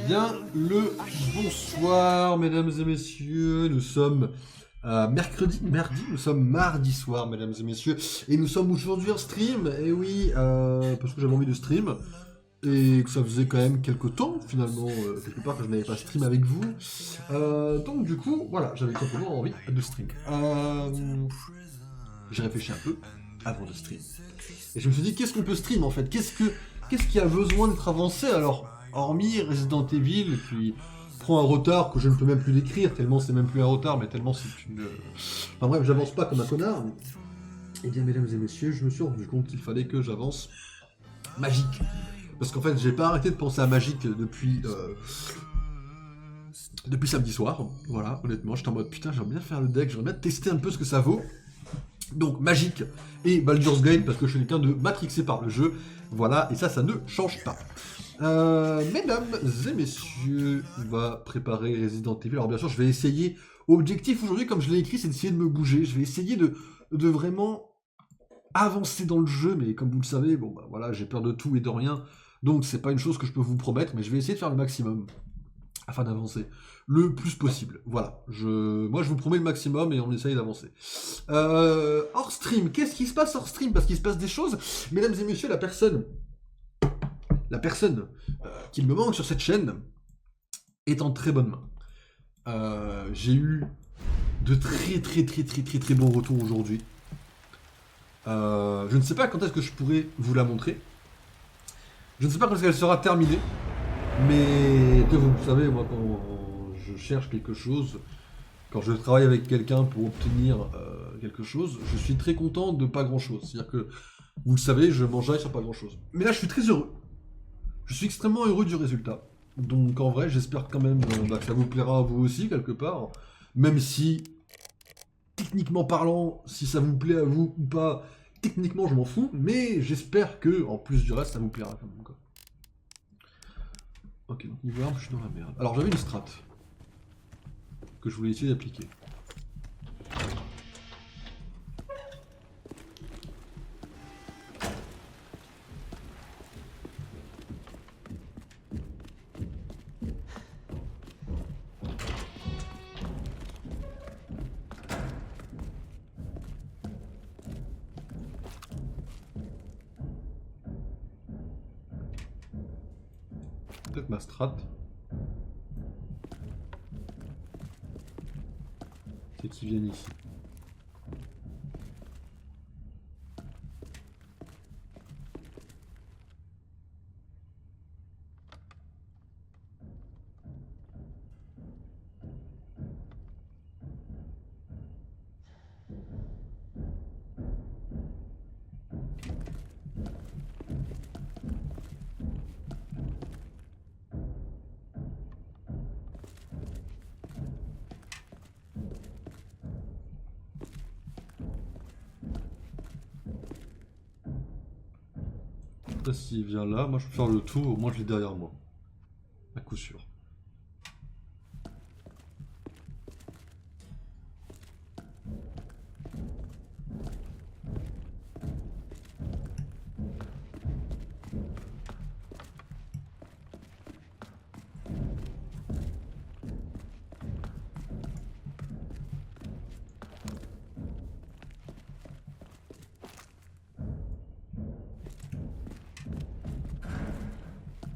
Bien le bonsoir, mesdames et messieurs. Nous sommes mardi, nous sommes mardi soir, mesdames et messieurs, et nous sommes aujourd'hui en stream. Et oui, parce que j'avais envie de stream et que ça faisait quand même quelques temps, finalement, quelque part que je n'avais pas stream avec vous. Donc du coup, voilà, j'avais simplement envie de stream. J'ai réfléchi un peu avant de stream. Et je me suis dit, qu'est-ce qu'on peut stream en fait? Qu'est-ce qui a besoin d'être avancé alors? Hormis Resident Evil, qui prend un retard que je ne peux même plus décrire, tellement c'est même plus un retard, mais tellement c'est une... Enfin bref, j'avance pas comme un connard. Et bien, mesdames et messieurs, je me suis rendu compte qu'il fallait que j'avance magique. Parce qu'en fait, j'ai pas arrêté de penser à magique depuis samedi soir. Voilà, honnêtement, j'étais en mode, putain, j'aimerais bien faire le deck, j'aimerais bien tester un peu ce que ça vaut. Donc, magique et Baldur's Gate, parce que je suis quelqu'un de matrixé par le jeu. Voilà, et ça ne change pas. Mesdames et messieurs, on va préparer Resident Evil. Alors bien sûr, je vais essayer, objectif aujourd'hui, comme je l'ai écrit, c'est d'essayer de me bouger. Je vais essayer de vraiment avancer dans le jeu, mais comme vous le savez, bon bah voilà, j'ai peur de tout et de rien, donc c'est pas une chose que je peux vous promettre, mais je vais essayer de faire le maximum afin d'avancer le plus possible. Voilà, moi je vous promets le maximum et on essaye d'avancer. Hors stream, qu'est-ce qui se passe hors stream? Parce qu'il se passe des choses, mesdames et messieurs, la personne qui me manque sur cette chaîne est en très bonne main. J'ai eu de très bons retours aujourd'hui. Je ne sais pas quand est-ce que je pourrai vous la montrer. Je ne sais pas quand est-ce qu'elle sera terminée. Mais que vous savez, moi quand je cherche quelque chose, quand je travaille avec quelqu'un pour obtenir quelque chose, je suis très content de pas grand-chose. C'est-à-dire que, vous le savez, je m'enjaille sur pas grand-chose. Mais là, je suis très heureux. Je suis extrêmement heureux du résultat. Donc en vrai, j'espère quand même que ça vous plaira à vous aussi, quelque part. Même si, techniquement parlant, si ça vous plaît à vous ou pas, techniquement je m'en fous. Mais j'espère que, en plus du reste, ça vous plaira quand même, quoi. Ok, donc niveau arme, je suis dans la merde. Alors j'avais une strat que je voulais essayer d'appliquer. Peut-être ma strat. C'est qu'ils viennent ici. Après, s'il vient là, moi je peux faire le tour, au moins je l'ai derrière moi. À coup sûr.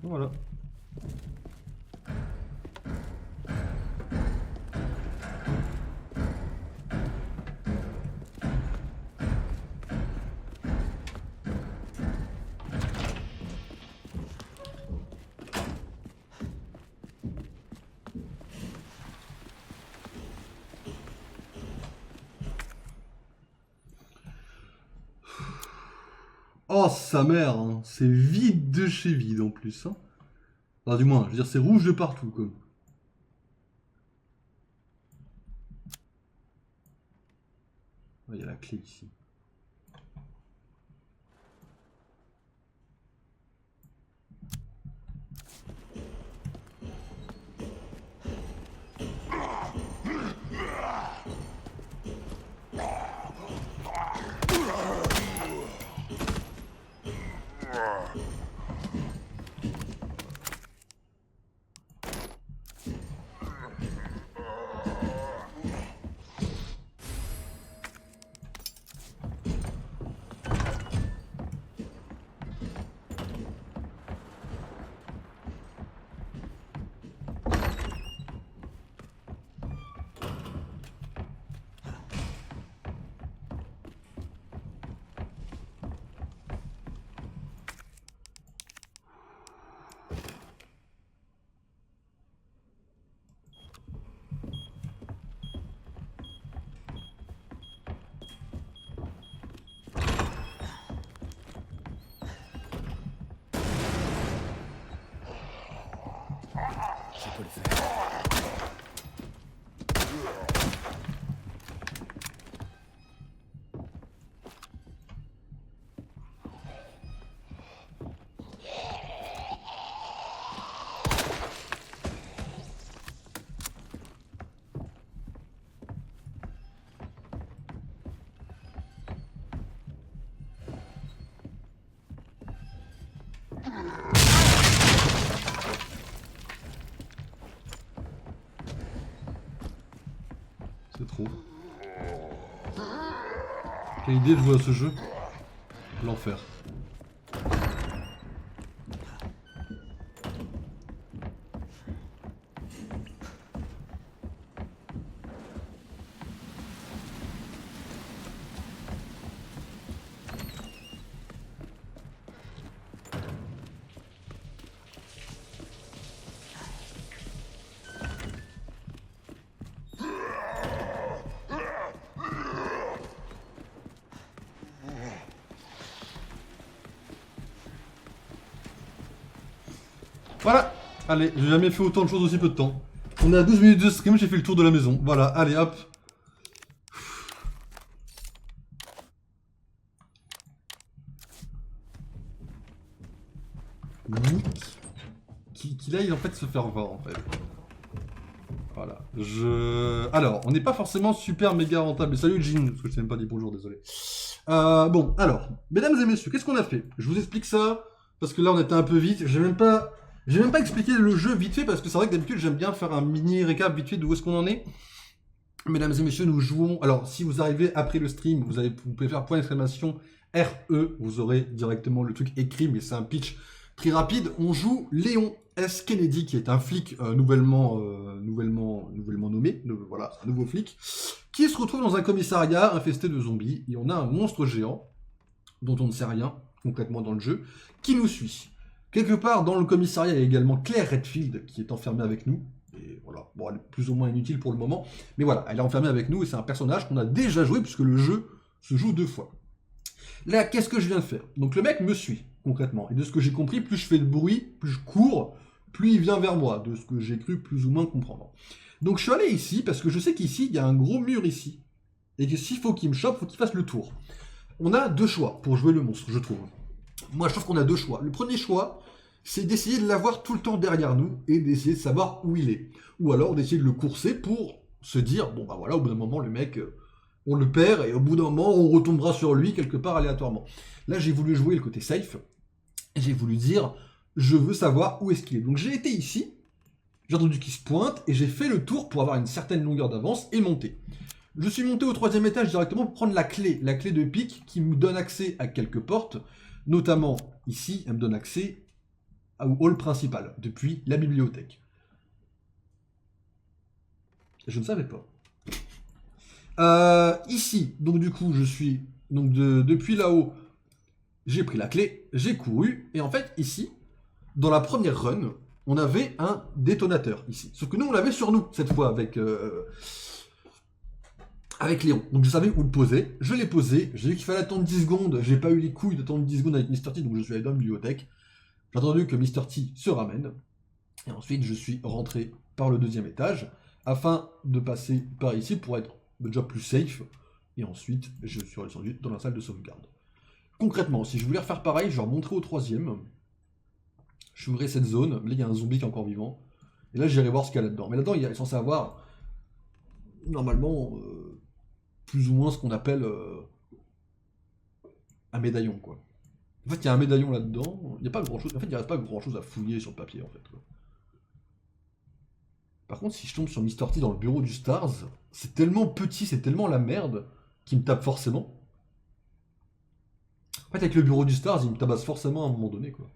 Voilà. Oh sa mère, hein. C'est vide de chez vide en plus. Hein. Enfin, du moins, je veux dire, c'est rouge de partout, quoi. Il y a la clé ici. Je peux le faire. C'est trop. Quelle idée de jouer à ce jeu? L'enfer. Voilà. Allez, j'ai jamais fait autant de choses aussi peu de temps. On est à 12 minutes de stream, j'ai fait le tour de la maison. Voilà, allez hop. Qu'il aille en fait se faire voir en fait. Voilà. Alors, on n'est pas forcément super méga rentable. Salut Jean, parce que je t'ai même pas dit bonjour, désolé. Bon, alors, mesdames et messieurs, qu'est-ce qu'on a fait? Je vous explique ça, parce que là on était un peu vite. J'ai même pas expliqué le jeu vite fait, parce que c'est vrai que d'habitude j'aime bien faire un mini récap vite fait d'où est-ce qu'on en est. Mesdames et messieurs, nous jouons. Alors, si vous arrivez après le stream, vous pouvez faire point d'exclamation RE, vous aurez directement le truc écrit, mais c'est un pitch très rapide. On joue Léon S. Kennedy, qui est un flic nouvellement nommé, voilà, un nouveau flic, qui se retrouve dans un commissariat infesté de zombies, et on a un monstre géant, dont on ne sait rien concrètement dans le jeu, qui nous suit. Quelque part dans le commissariat, il y a également Claire Redfield, qui est enfermée avec nous. Et voilà, bon, elle est plus ou moins inutile pour le moment, mais voilà, elle est enfermée avec nous, et c'est un personnage qu'on a déjà joué, puisque le jeu se joue 2 fois. Là, qu'est-ce que je viens de faire? Donc le mec me suit, concrètement, et de ce que j'ai compris, plus je fais de bruit, plus je cours, plus il vient vers moi, de ce que j'ai cru plus ou moins comprendre. Donc je suis allé ici, parce que je sais qu'ici, il y a un gros mur ici, et que s'il faut qu'il me chope, il faut qu'il fasse le tour. On a 2 choix pour jouer le monstre, je trouve. Moi, je trouve qu'on a 2 choix. Le premier choix, c'est d'essayer de l'avoir tout le temps derrière nous, et d'essayer de savoir où il est. Ou alors d'essayer de le courser pour se dire, bon bah voilà, au bout d'un moment, le mec... on le perd, et au bout d'un moment, on retombera sur lui quelque part aléatoirement. Là, j'ai voulu jouer le côté safe, et j'ai voulu dire, je veux savoir où est-ce qu'il est. Donc j'ai été ici, j'ai entendu qu'il se pointe, et j'ai fait le tour pour avoir une certaine longueur d'avance, et monter. Je suis monté au 3e étage directement pour prendre la clé de pique, qui me donne accès à quelques portes, notamment ici, elle me donne accès au hall principal, depuis la bibliothèque. Je ne savais pas. Ici, donc du coup, je suis... Donc depuis là-haut, j'ai pris la clé, j'ai couru, et en fait, ici, dans la première run, on avait un détonateur, ici. Sauf que nous, on l'avait sur nous, cette fois, avec Léon. Donc je savais où le poser, je l'ai posé, j'ai vu qu'il fallait attendre 10 secondes, j'ai pas eu les couilles d'attendre 10 secondes avec Mr. T, donc je suis allé dans la bibliothèque. J'ai attendu que Mr. T se ramène, et ensuite je suis rentré par le 2e étage, afin de passer par ici pour être déjà plus safe, et ensuite je suis redescendu dans la salle de sauvegarde. Concrètement, si je voulais refaire pareil, je remonterais au 3e, je ouvrirais cette zone, là il y a un zombie qui est encore vivant, et là j'irai voir ce qu'il y a là-dedans. Mais là-dedans il est censé avoir, normalement, plus ou moins ce qu'on appelle un médaillon, quoi. En fait, il y a un médaillon là-dedans. Il n'y a pas grand chose. En fait, il n'y a pas grand chose à fouiller sur le papier en fait. Quoi. Par contre, si je tombe sur Mr. T dans le bureau du Stars, c'est tellement petit, c'est tellement la merde qu'il me tape forcément. En fait, avec le bureau du Stars, il me tabasse forcément à un moment donné, quoi.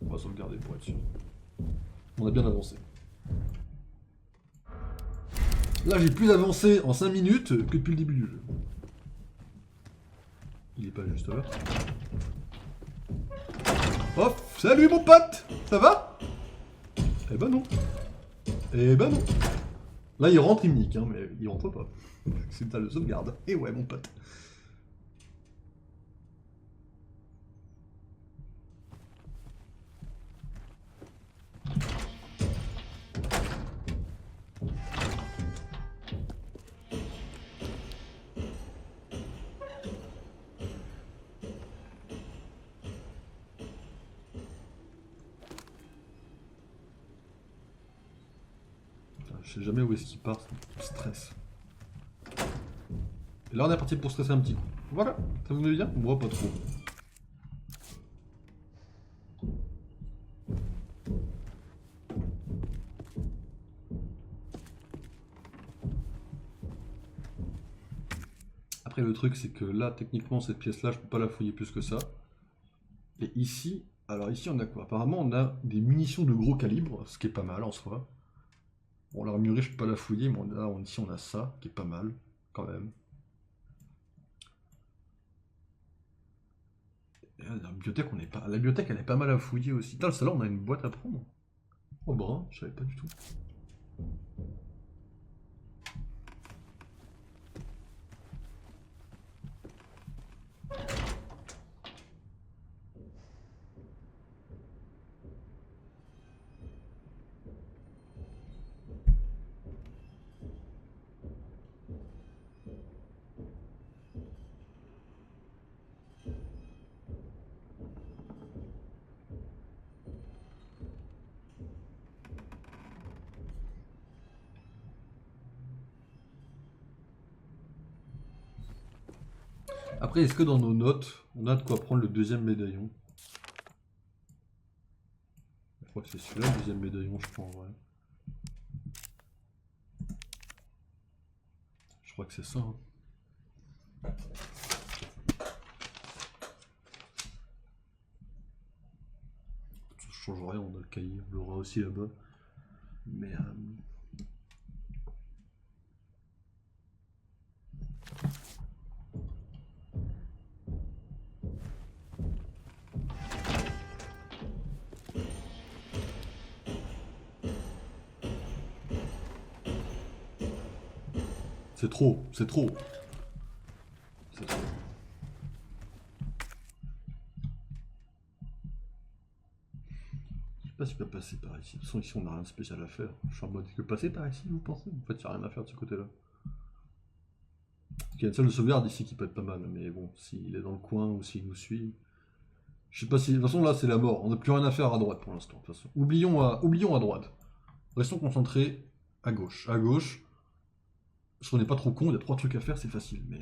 On va sauvegarder pour être sûr. On a bien avancé. Là, j'ai plus avancé en 5 minutes que depuis le début du jeu. Il est pas juste là. Oh, salut mon pote. Ça va? Eh ben non. Eh ben non. Là, il rentre, il me nique, hein, mais il rentre pas. C'est une salle de sauvegarde. Et ouais, mon pote. Je sais jamais où est-ce qu'il part, ça me stresse. Et là, on est parti pour stresser un petit coup. Voilà, ça vous met bien? Moi, pas trop. Après, le truc, c'est que là, techniquement, cette pièce-là, je peux pas la fouiller plus que ça. Et ici, alors ici, on a quoi? Apparemment, on a des munitions de gros calibre, ce qui est pas mal en soi. Bon, l'armurerie, je peux pas la fouiller, mais ici, on a ça, qui est pas mal, quand même. Et là, la bibliothèque, la bibliothèque, elle est pas mal à fouiller aussi. Putain, celle-là, on a une boîte à prendre. Oh, brun, je savais pas du tout. Après, est-ce que dans nos notes, on a de quoi prendre le deuxième médaillon? Je crois que c'est celui-là, le deuxième médaillon, je crois, en vrai. Je crois que c'est ça, hein. Ça change rien, on a le cahier, on l'aura aussi là-bas. Mais... c'est trop, c'est trop. C'est trop. Je sais pas si je peux passer par ici. De toute façon, ici, on n'a rien de spécial à faire. Je suis en mode, que passer par ici, vous pensez? En fait, il n'y a rien à faire de ce côté-là. Il y a une salle de sauvegarde ici qui peut être pas mal, mais bon, s'il est dans le coin ou s'il nous suit... Je sais pas si... De toute façon, là, c'est la mort. On n'a plus rien à faire à droite pour l'instant, de toute façon. Oublions à droite. Restons concentrés à gauche. À gauche, si on n'est pas trop con, il y a 3 trucs à faire, c'est facile, mais...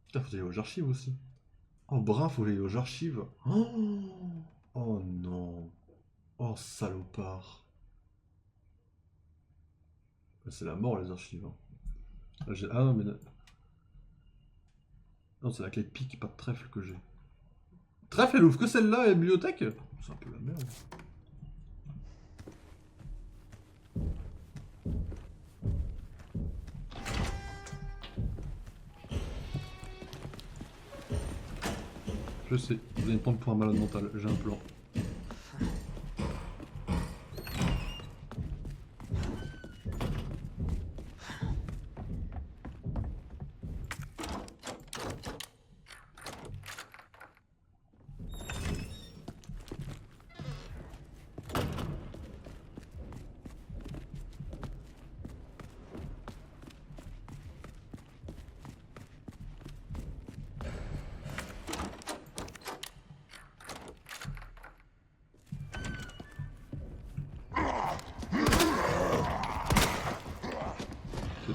Putain, faut aller aux archives aussi. Oh, brun, faut aller aux archives. Oh non. Oh, salopard. C'est la mort, les archives. Hein. Ah non, mais... Non, c'est la clé de pique, pas de trèfle que j'ai. Trèfle, elle ouvre que celle-là et la bibliothèque? C'est un peu la merde. Je sais, vous allez me prendre pour un malade mental, j'ai un plan.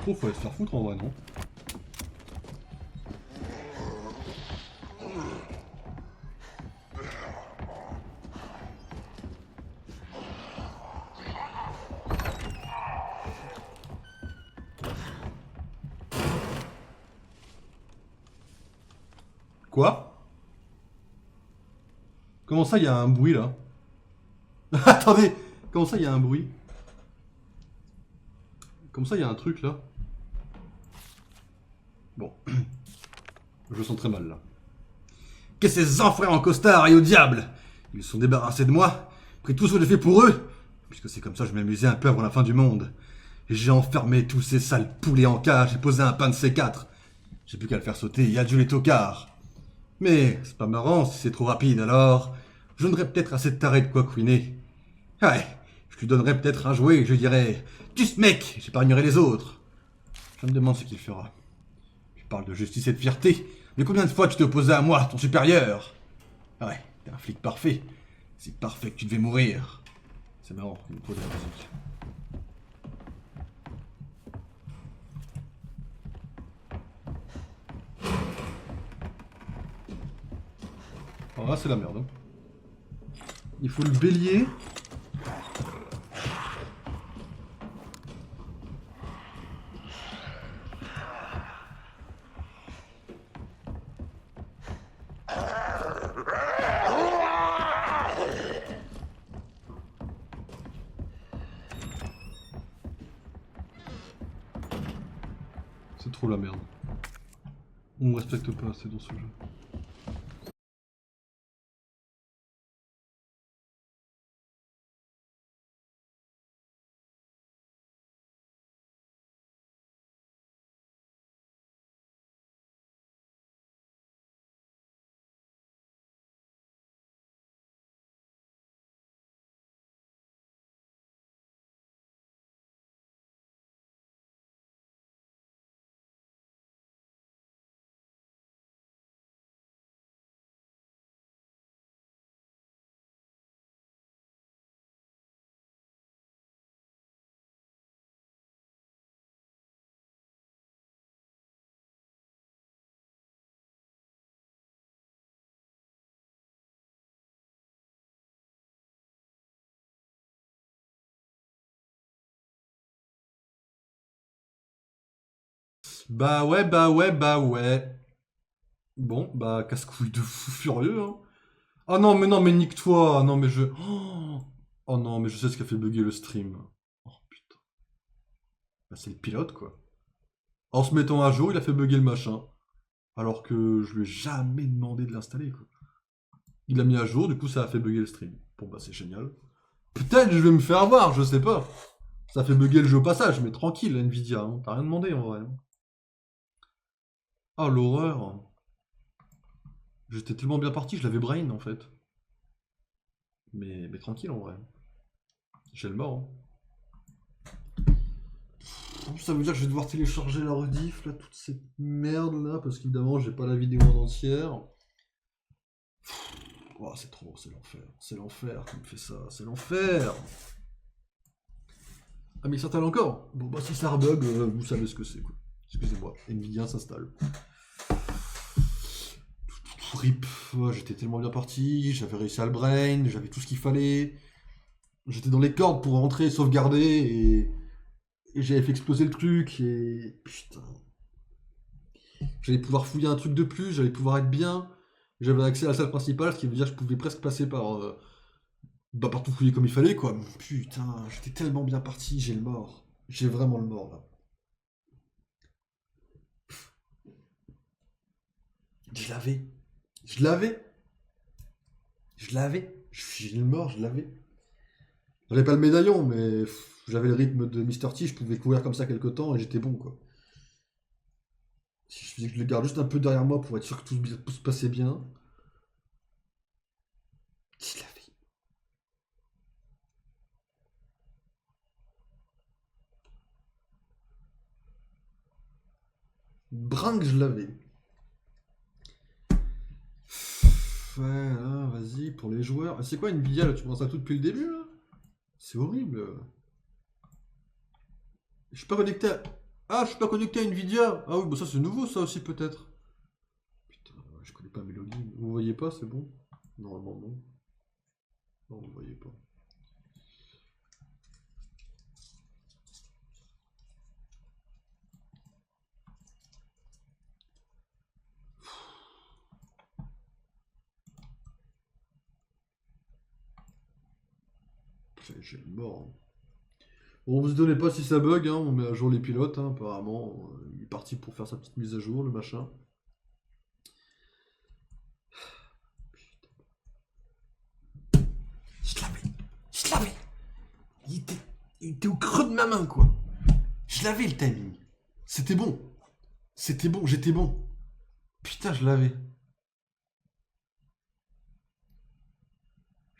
trop, faut aller se faire foutre en vrai, non? Quoi? Comment ça, il y a un bruit là? Attendez! Comment ça, il y a un bruit? Comme ça, il y a un truc là. Bon. Je sens très mal là. Qu'est-ce que ces enfoirés en costard et au diable? Ils se sont débarrassés de moi, pris tout ce que j'ai fait pour eux, puisque c'est comme ça que je m'amusais un peu avant la fin du monde. J'ai enfermé tous ces sales poulets en cage et posé un pain de C4. J'ai plus qu'à le faire sauter et adieu les tocards. Mais c'est pas marrant si c'est trop rapide, alors je donnerais peut-être à cette tarée de quoi couiner. Ouais, je lui donnerais peut-être un jouet et je dirais « Tu ce mec, j'épargnerai les autres !» Je me demande ce qu'il fera. Tu parles de justice et de fierté, mais combien de fois tu t'es opposé à moi, ton supérieur? Ouais, t'es un flic parfait. C'est parfait que tu devais mourir. C'est marrant, il me pose la musique. Alors là, c'est la merde. Hein. Il faut le bélier. C'est trop la merde. On me respecte pas assez dans ce jeu. Bah ouais, bah ouais, bah ouais. Bon, bah casse-couille de fou furieux, hein. Oh non, mais nique-toi. Non, mais je... Oh non, mais je sais ce qui a fait bugger le stream. Oh putain. Bah c'est le pilote, quoi. En se mettant à jour, il a fait bugger le machin. Alors que je lui ai jamais demandé de l'installer, quoi. Il l'a mis à jour, du coup ça a fait bugger le stream. Bon bah c'est génial. Peut-être je vais me faire avoir, je sais pas. Ça fait bugger le jeu au passage, mais tranquille, Nvidia, hein. T'as rien demandé en vrai. Ah l'horreur. J'étais tellement bien parti, je l'avais brain en fait. Mais tranquille en vrai. J'ai le mort. Hein. Ça veut dire que je vais devoir télécharger la rediff, là, toute cette merde là, parce qu'évidemment j'ai pas la vidéo en entière. Oh, c'est trop, c'est l'enfer qui me fait ça, c'est l'enfer. Ah mais il s'installe encore. Bon bah si ça rebug, vous savez ce que c'est quoi. Excusez-moi, Nvidia s'installe. RIP, j'étais tellement bien parti, j'avais réussi à le brain, j'avais tout ce qu'il fallait. J'étais dans les cordes pour rentrer, sauvegarder, et j'avais fait exploser le truc, et... Putain. J'allais pouvoir fouiller un truc de plus, j'allais pouvoir être bien. J'avais accès à la salle principale, ce qui veut dire que je pouvais presque passer par... bah, par tout fouiller comme il fallait, quoi. Putain, j'étais tellement bien parti, j'ai le mort. J'ai vraiment le mort, là. Je l'avais. Je l'avais. Je l'avais. J'ai le mort, je l'avais. J'avais pas le médaillon, mais j'avais le rythme de Mr. T, je pouvais courir comme ça quelque temps et j'étais bon, quoi. Si je faisais que je le garde juste un peu derrière moi pour être sûr que tout se passait bien. Je l'avais. Brinque, je l'avais. Ouais, là, vas-y, pour les joueurs. C'est quoi Nvidia, là? Tu prends ça tout depuis le début, là? C'est horrible. Je suis pas connecté à... Ah, je suis pas connecté à Nvidia. Ah oui, bah ça c'est nouveau ça aussi peut-être. Putain, je connais pas mes logins. Vous voyez pas, c'est bon? Normalement non. Non, vous voyez pas. J'ai le mort. Hein. Bon, vous se donnez pas si ça bug, hein, on met à jour les pilotes, hein, apparemment. Il est parti pour faire sa petite mise à jour, le machin. Je l'avais. Je l'avais. Il était au creux de ma main, quoi. Je l'avais le timing. C'était bon. C'était bon, j'étais bon. Putain, je l'avais.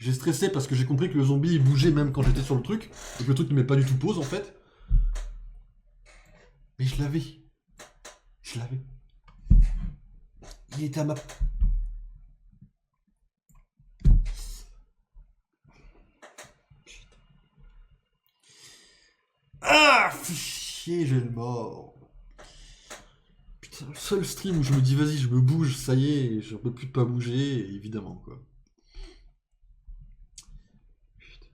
J'ai stressé parce que j'ai compris que le zombie il bougeait même quand j'étais sur le truc. Et que le truc ne met pas du tout pause en fait. Mais je l'avais. Je l'avais. Il était à ma... Ah, fais chier, j'ai le mort. Putain, le seul stream où je me dis vas-y, je me bouge, ça y est, j'en peux plus de pas bouger, évidemment quoi. Putain.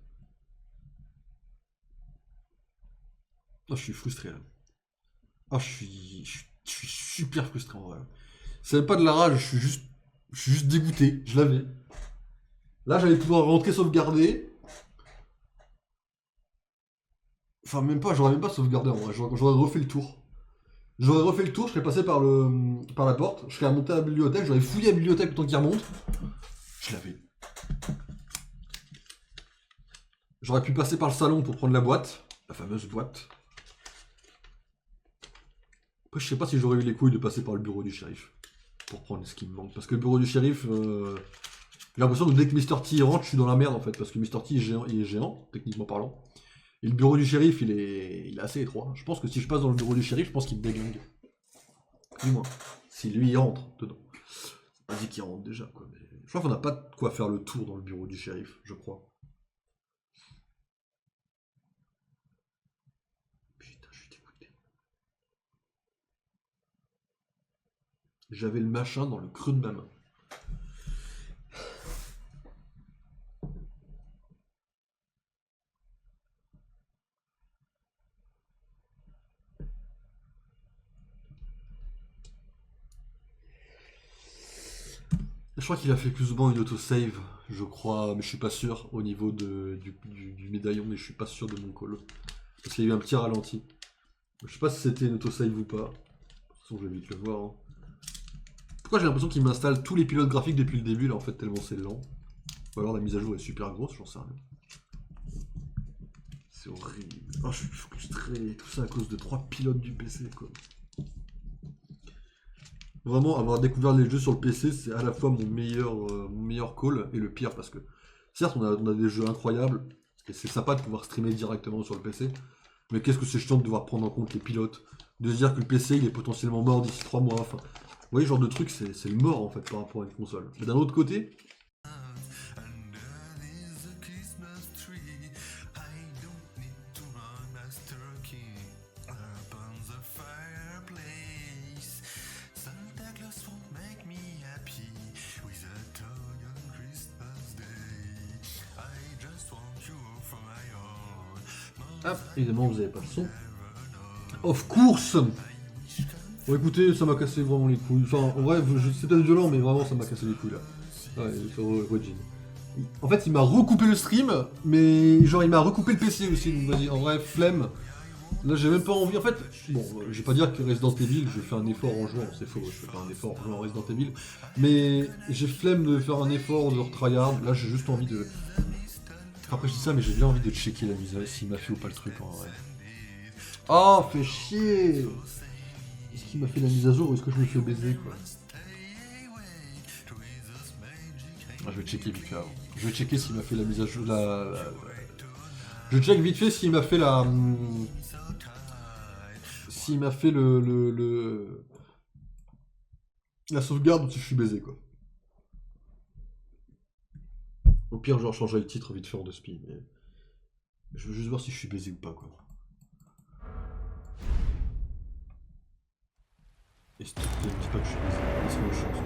Ah, je suis frustré là. Ah, je suis super frustré en vrai. C'est même pas de la rage, je suis juste dégoûté. Je l'avais. Là, j'allais pouvoir rentrer sauvegarder. Enfin, même pas, j'aurais même pas sauvegardé en vrai. J'aurais refait le tour. J'aurais refait le tour, je serais passé par la porte, je serais remonté à la bibliothèque, j'aurais fouillé la bibliothèque le temps qu'il remonte. Je l'avais. J'aurais pu passer par le salon pour prendre la boîte, la fameuse boîte. Après, je sais pas si j'aurais eu les couilles de passer par le bureau du shérif pour prendre ce qui me manque. Parce que le bureau du shérif, j'ai l'impression que dès que Mr. T rentre, je suis dans la merde en fait. Parce que Mr. T il est géant, techniquement parlant. Et le bureau du shérif, il est assez étroit. Je pense que si je passe dans le bureau du shérif, je pense qu'il me déglingue. Du moins. Si lui il rentre dedans. On dit qu'il rentre déjà quoi. Mais je crois qu'on n'a pas de quoi faire le tour dans le bureau du shérif, je crois. Putain, je suis dégoûté. J'avais le machin dans le creux de ma main. Je crois qu'il a fait plus ou moins une autosave, je crois, mais je suis pas sûr au niveau du médaillon, mais je suis pas sûr de mon call. Parce qu'il y a eu un petit ralenti. Je sais pas si c'était une autosave ou pas. De toute façon, je vais vite le voir. Hein. Pourquoi j'ai l'impression qu'il m'installe tous les pilotes graphiques depuis le début, là, en fait, tellement c'est lent. Ou alors la mise à jour est super grosse, j'en sais rien. C'est horrible. Oh, je suis frustré. Tout ça à cause de 3 pilotes du PC, quoi. Vraiment, avoir découvert les jeux sur le PC, c'est à la fois mon meilleur call et le pire, parce que certes, on a des jeux incroyables, et c'est sympa de pouvoir streamer directement sur le PC, mais qu'est-ce que c'est chiant de devoir prendre en compte les pilotes, de se dire que le PC il est potentiellement mort d'ici 3 mois, enfin, vous voyez, ce genre de truc, c'est le mort en fait par rapport à une console. Mais d'un autre côté, ah, évidemment vous avez pas le son. Of course. Bon écoutez, ça m'a cassé vraiment les couilles. Enfin, en vrai, c'est peut-être violent, mais vraiment ça m'a cassé les couilles là. Ouais, sur Regine. En fait, il m'a recoupé le stream, mais genre il m'a recoupé le PC aussi, donc vas-y, en vrai, flemme. Là, j'ai même pas envie. En fait, bon, je vais pas dire que Resident Evil, je fais un effort en jouant, c'est faux, je fais pas un effort en jouant à Resident Evil. Mais j'ai flemme de faire un effort de retryhard. Là, j'ai juste envie de. Enfin, après, je dis ça, mais j'ai bien envie de checker la mise à s'il m'a fait ou pas le truc en vrai. Oh, fait chier! Est-ce qu'il m'a fait la mise à jour ou est-ce que je me fais baiser quoi? Ah, je vais checker vite fait avant. Je vais checker s'il m'a fait la mise à jour. Je check vite fait s'il m'a fait la. S'il m'a fait la sauvegarde ou si je suis baisé quoi. Au pire, genre, changerai le titre vite fait en 2 mais. Je veux juste voir si je suis baisé ou pas quoi. Et s'il te plaît, dis pas que je suis baisé. Laisse-moi une chance.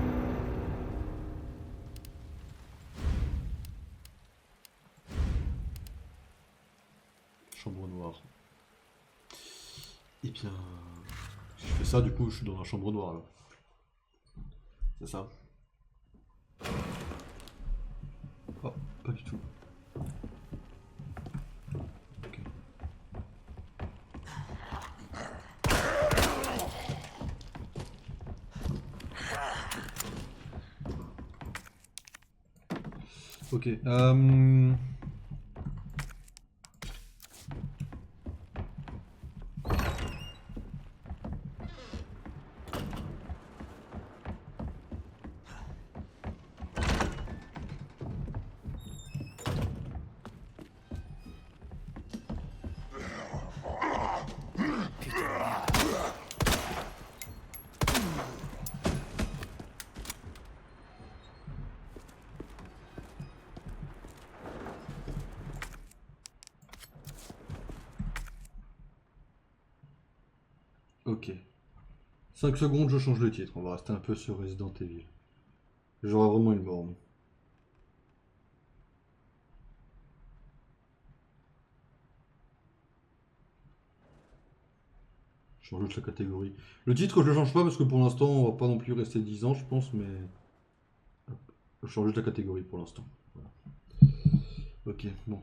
Chambre noire. Et bien... Si je fais ça, du coup, je suis dans la chambre noire, là. C'est ça? Oh, pas du tout. Ok. Ok. Ok. 5 secondes, je change le titre. On va rester un peu sur Resident Evil. J'aurai vraiment une borne. Je change juste la catégorie. Le titre, je le change pas parce que pour l'instant, on va pas non plus rester 10 ans, je pense, mais... Je change juste la catégorie pour l'instant. Voilà. Ok, bon.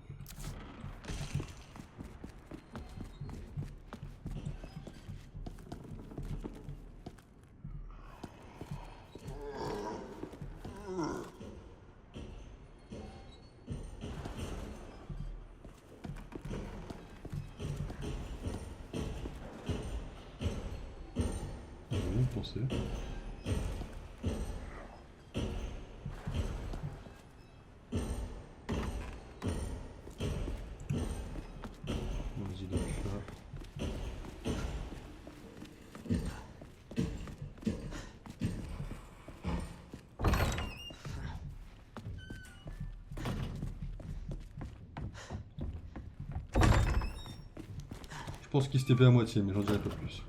J'ai rien pensé. Vas-y, donc là. Je pense qu'il se TP à moitié, mais j'en dirai pas plus.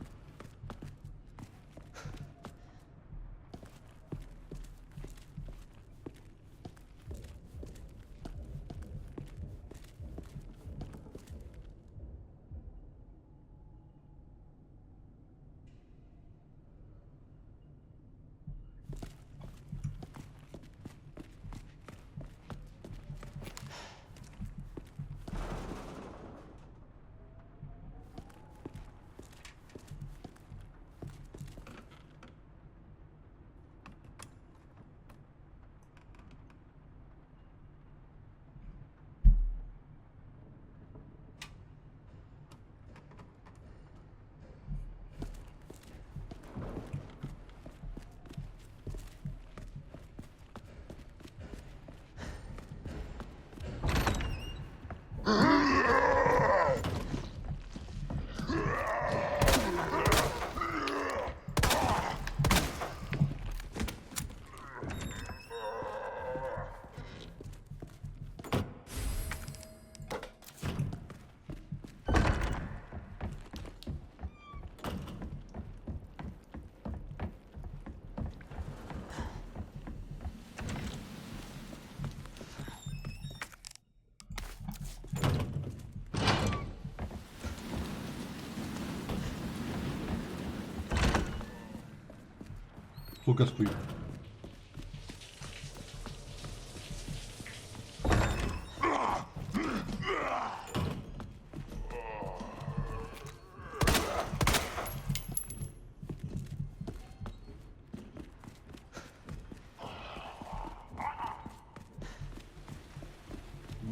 Trop casse-couille.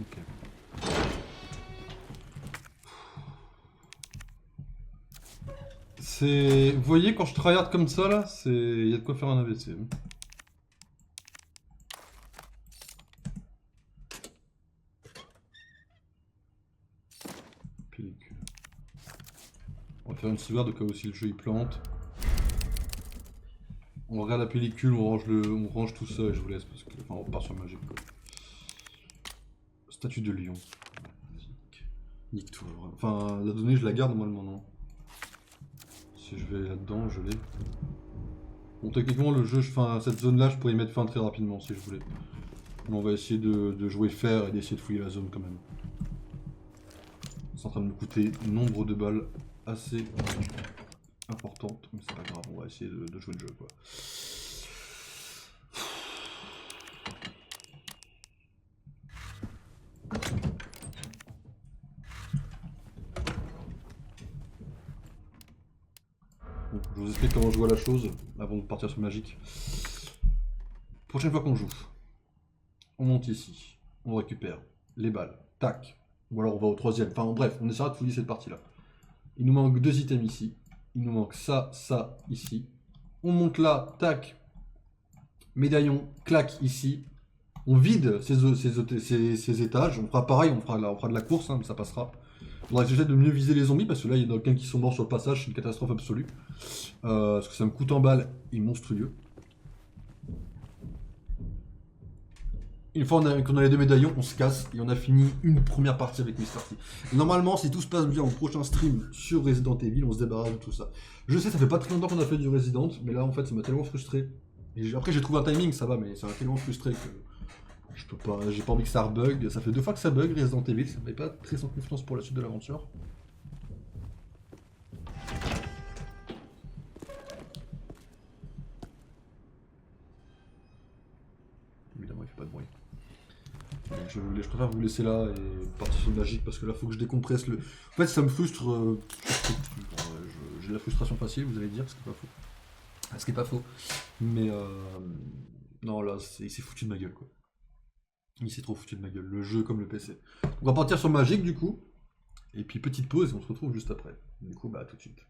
Ok. C'est... Vous voyez, quand je tryhard comme ça, là, c'est... Il y a de quoi faire un AVC. Pellicule. On va faire une sauvegarde au cas où si le jeu il plante. On regarde la pellicule, on range tout ça et je vous laisse parce que... Enfin, on part sur Magic, quoi. Statue de lion. Nique-toi. Enfin, la donnée, je la garde normalement, non? Si je vais là-dedans, je l'ai. Bon, techniquement, le jeu, cette zone-là, je pourrais y mettre fin très rapidement si je voulais. Mais on va essayer de jouer fair et d'essayer de fouiller la zone quand même. C'est en train de me coûter nombre de balles assez importantes, mais c'est pas grave, on va essayer de jouer le jeu quoi. Bon, je vous explique comment je vois la chose avant de partir sur Magic. Prochaine fois qu'on joue, on monte ici, on récupère les balles, tac, ou alors on va au troisième, enfin bref, on essaiera de fouiller cette partie là. Il nous manque 2 items ici, il nous manque ça, ça, ici. On monte là, tac, médaillon, clac ici. On vide ces étages, on fera pareil, on fera de la course, hein, mais ça passera. Il faudra essayer de mieux viser les zombies parce que là il y en a aucun qui sont morts sur le passage, c'est une catastrophe absolue. Parce que ça me coûte en balles et monstrueux. Une fois qu'on a les 2 médaillons, on se casse et on a fini une première partie avec Mr. T. Normalement, si tout se passe bien au prochain stream sur Resident Evil, on se débarrasse de tout ça. Je sais, ça fait pas très longtemps qu'on a fait du Resident, mais là en fait ça m'a tellement frustré. Et après j'ai trouvé un timing, ça va, mais ça m'a tellement frustré que je peux pas, j'ai pas envie que ça rebug. Ça fait 2 fois que ça bug Resident Evil, ça me met pas très en confiance pour la suite de l'aventure. Évidemment, il fait pas de bruit. Donc je préfère vous laisser là et partir sur le Magic parce que là faut que je décompresse le. En fait ça me frustre. J'ai de la frustration facile, vous allez dire, ce qui est pas faux. Ce qui est pas faux. Mais non là il s'est foutu de ma gueule quoi. Il s'est trop foutu de ma gueule, le jeu comme le PC. On va partir sur Magic du coup. Et puis petite pause et on se retrouve juste après. Du coup bah à tout de suite.